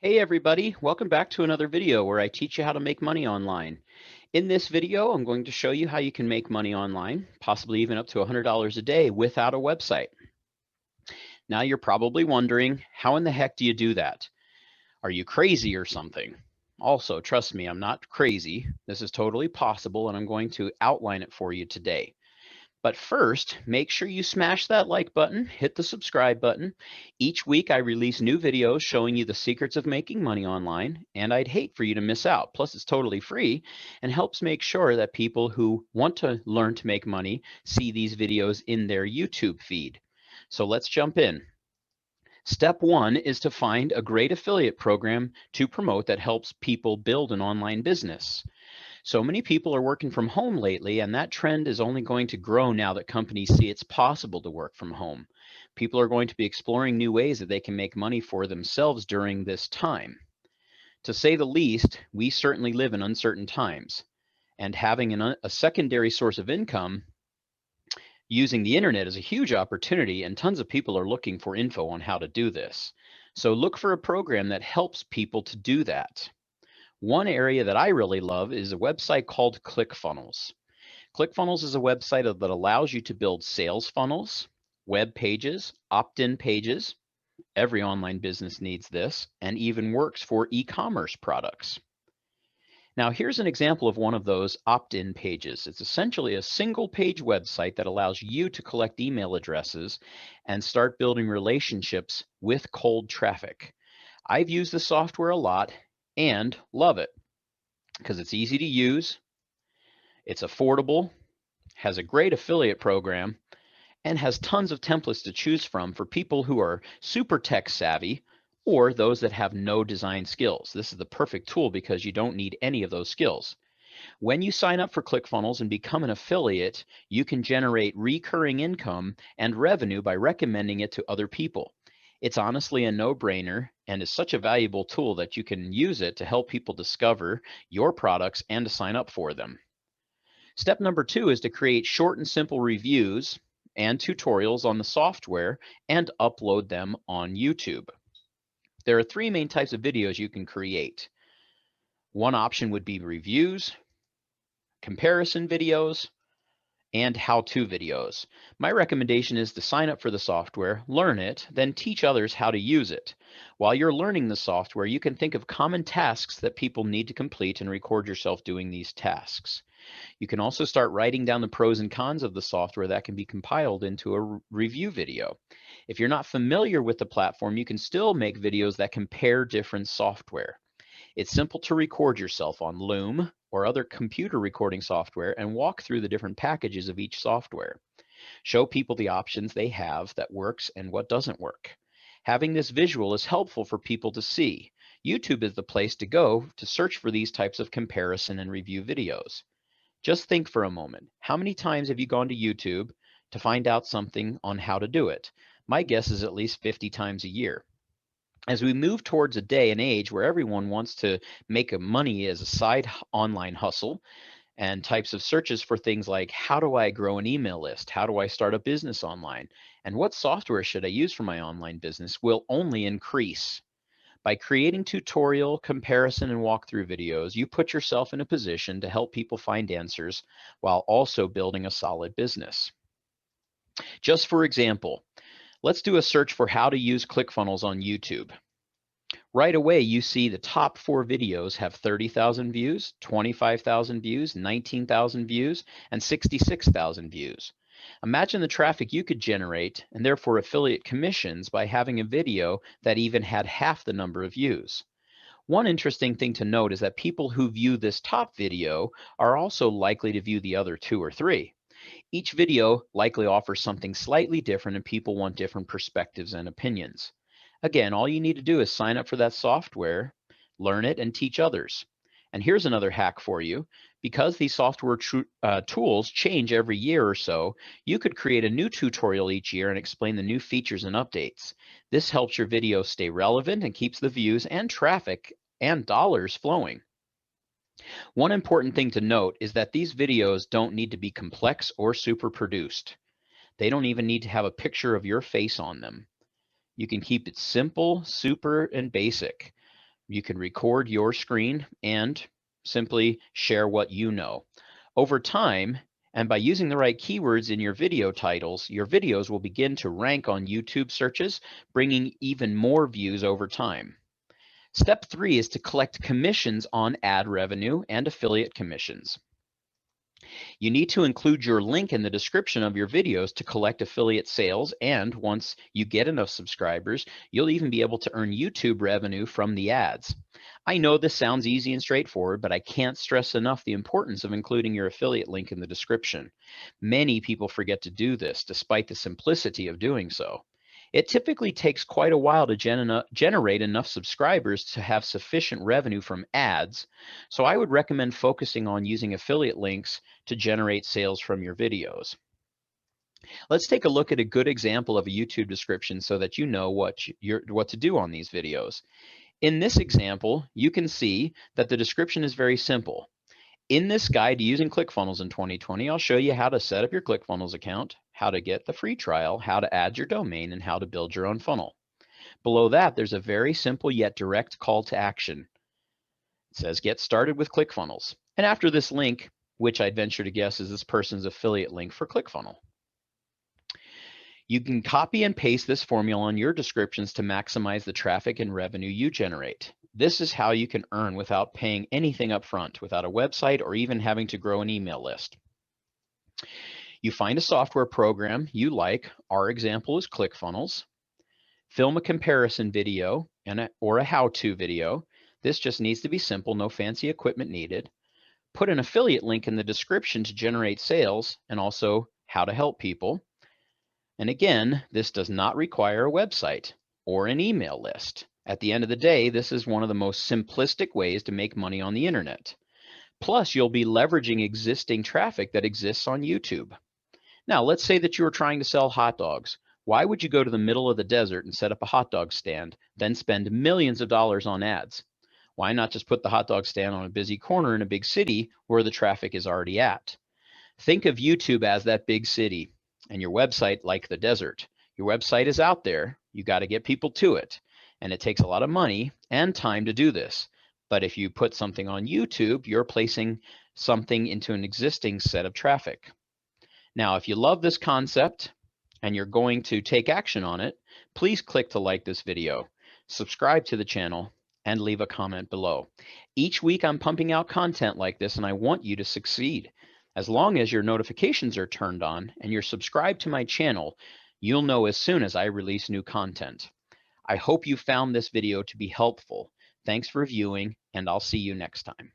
Hey everybody, welcome back to another video where I teach you how to make money online. In this video, I'm going to show you how you can make money online, possibly even up to $100 a day without a website. Now you're probably wondering, how in the heck do you do that? Are you crazy or something? Also, trust me, I'm not crazy. This is totally possible and I'm going to outline it for you today. But first, make sure you smash that like button, hit the subscribe button. Each week I release new videos showing you the secrets of making money online, and I'd hate for you to miss out. Plus, it's totally free and helps make sure that people who want to learn to make money see these videos in their YouTube feed. So let's jump in. Step one is to find a great affiliate program to promote that helps people build an online business. So many people are working from home lately, and that trend is only going to grow now that companies see it's possible to work from home. People are going to be exploring new ways that they can make money for themselves during this time. To say the least, we certainly live in uncertain times, and having a secondary source of income using the internet is a huge opportunity, and tons of people are looking for info on how to do this. So look for a program that helps people to do that. One area that I really love is a website called ClickFunnels. ClickFunnels is a website that allows you to build sales funnels, web pages, opt-in pages. Every online business needs this, and even works for e-commerce products. Now here's an example of one of those opt-in pages. It's essentially a single page website that allows you to collect email addresses and start building relationships with cold traffic. I've used the software a lot and love it because it's easy to use, it's affordable, has a great affiliate program, and has tons of templates to choose from for people who are super tech savvy or those that have no design skills. This is the perfect tool because you don't need any of those skills. When you sign up for ClickFunnels and become an affiliate, you can generate recurring income and revenue by recommending it to other people. It's honestly a no-brainer and is such a valuable tool that you can use it to help people discover your products and to sign up for them. Step number two is to create short and simple reviews and tutorials on the software and upload them on YouTube. There are three main types of videos you can create. One option would be reviews, comparison videos, and how-to videos. My recommendation is to sign up for the software, learn it, then teach others how to use it. While you're learning the software, you can think of common tasks that people need to complete and record yourself doing these tasks. You can also start writing down the pros and cons of the software that can be compiled into a review video. If you're not familiar with the platform, you can still make videos that compare different software. It's simple to record yourself on Loom or other computer recording software and walk through the different packages of each software. Show people the options they have that works and what doesn't work. Having this visual is helpful for people to see. YouTube is the place to go to search for these types of comparison and review videos. Just think for a moment. How many times have you gone to YouTube to find out something on how to do it? My guess is at least 50 times a year. As we move towards a day and age where everyone wants to make money as a side online hustle, and types of searches for things like, how do I grow an email list? How do I start a business online? And what software should I use for my online business will only increase. By creating tutorial, comparison, and walkthrough videos, you put yourself in a position to help people find answers while also building a solid business. Just for example, let's do a search for how to use ClickFunnels on YouTube. Right away, you see the top 4 videos have 30,000 views, 25,000 views, 19,000 views, and 66,000 views. Imagine the traffic you could generate, and therefore affiliate commissions, by having a video that even had half the number of views. One interesting thing to note is that people who view this top video are also likely to view the other 2 or 3. Each video likely offers something slightly different, and people want different perspectives and opinions. Again, all you need to do is sign up for that software, learn it, and teach others. And here's another hack for you. Because these software tools change every year or so, you could create a new tutorial each year and explain the new features and updates. This helps your video stay relevant and keeps the views and traffic and dollars flowing. One important thing to note is that these videos don't need to be complex or super produced. They don't even need to have a picture of your face on them. You can keep it simple, super, and basic. You can record your screen and simply share what you know. Over time, and by using the right keywords in your video titles, your videos will begin to rank on YouTube searches, bringing even more views over time. Step 3 is to collect commissions on ad revenue and affiliate commissions. You need to include your link in the description of your videos to collect affiliate sales, and once you get enough subscribers, you'll even be able to earn YouTube revenue from the ads. I know this sounds easy and straightforward, but I can't stress enough the importance of including your affiliate link in the description. Many people forget to do this, despite the simplicity of doing so. It typically takes quite a while to generate enough subscribers to have sufficient revenue from ads, so I would recommend focusing on using affiliate links to generate sales from your videos. Let's take a look at a good example of a YouTube description so that you know what to do on these videos. In this example, you can see that the description is very simple. In this guide to using ClickFunnels in 2020, I'll show you how to set up your ClickFunnels account, how to get the free trial, how to add your domain, and how to build your own funnel. Below that, there's a very simple yet direct call to action. It says, get started with ClickFunnels. And after this link, which I'd venture to guess is this person's affiliate link for ClickFunnels. You can copy and paste this formula on your descriptions to maximize the traffic and revenue you generate. This is how you can earn without paying anything up front, without a website or even having to grow an email list. You find a software program you like. Our example is ClickFunnels. Film a comparison video or a how-to video. This just needs to be simple, no fancy equipment needed. Put an affiliate link in the description to generate sales and also how to help people. And again, this does not require a website or an email list. At the end of the day, this is one of the most simplistic ways to make money on the internet. Plus, you'll be leveraging existing traffic that exists on YouTube. Now, let's say that you were trying to sell hot dogs. Why would you go to the middle of the desert and set up a hot dog stand, then spend millions of dollars on ads? Why not just put the hot dog stand on a busy corner in a big city where the traffic is already at? Think of YouTube as that big city and your website like the desert. Your website is out there. You got to get people to it. And it takes a lot of money and time to do this. But if you put something on YouTube, you're placing something into an existing set of traffic. Now, if you love this concept and you're going to take action on it, please click to like this video, subscribe to the channel, and leave a comment below. Each week I'm pumping out content like this, and I want you to succeed. As long as your notifications are turned on and you're subscribed to my channel, you'll know as soon as I release new content. I hope you found this video to be helpful. Thanks for viewing, and I'll see you next time.